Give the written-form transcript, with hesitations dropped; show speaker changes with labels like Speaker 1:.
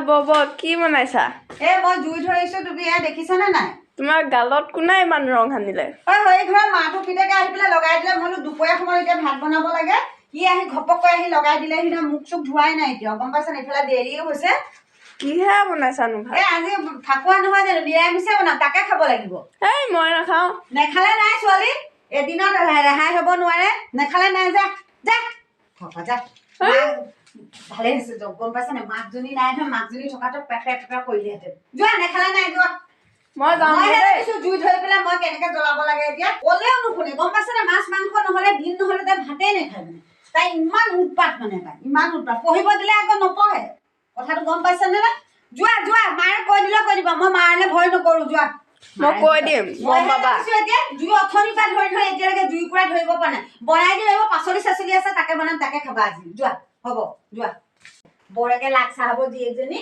Speaker 1: বব কি বনাইছা?
Speaker 2: মই জুই ধৰিছো, তুমি দেখিছানে নাই?
Speaker 1: তোমাৰ গালত কোনে ইমান ৰং সানিলে?
Speaker 2: এই ঘৰৰ মাটো পিতেকে আহি পেলাই লগাই দিলে। মই দুপৰীয়া সময়ত এতিয়া ভাত বনাব লাগে, সি আহি ঘপককৈ আহি লগাই দিলে। সি মুখ চুখ ধোৱাই নাই এতিয়াও, গম পাইছা? এইফালে দেৰিও হৈছে।
Speaker 1: কিহে বনাইছানো ভাত?
Speaker 2: আজি ফাকুৱা নহয় জানো, নিৰামিষে বনাম, তাকে খাব লাগিব।
Speaker 1: মই নাখাওঁ।
Speaker 2: নেখালে নাই ছোৱালী, এদিনত ৰেহাই হ'ব নোৱাৰে। নেখালে নাই, যা যা যা। ভালে হৈছে গম পাইছা নে? মাকজনী নাই নহয়, মাকজনী থকাটো পেপে কৰিলেহেঁতেন। যোৱা, নেখালে নাই, যোৱা।
Speaker 1: মই যাম
Speaker 2: জুই ধৰি পেলাই মই কেনেকে জ্বলাব লাগে এতিয়া ক'লেও নুশুনে, গম পাইছা নে? মাছ মাংস নহলে দিন নহলে তাই ভাতেই নাখায় মানে। তাই ইমান উৎপাত মানে, তাই ইমান উৎপাত। পঢ়িব দিলে আকৌ নপঢ়ে, কথাটো গম পাইছা নে? যোৱা যোৱা, মায়ে কৈ দিবা। মই মাৰলে ভয় নকৰো, যোৱা।
Speaker 1: মই কৈ দিম, গম পাবা।
Speaker 2: এতিয়া জুই অথনিৰ পৰা ধৰি এতিয়ালৈকে জুই কুৰা ধৰিব পৰা নাই। বনাই দি লাগিব, পাচলি চাচলি আছে, তাকে বনাম, তাকে খাবা আজি। যোৱা, হ'ব যোৱা। বৰকে লাগ চাহ হ'ব জীয়েকজনী।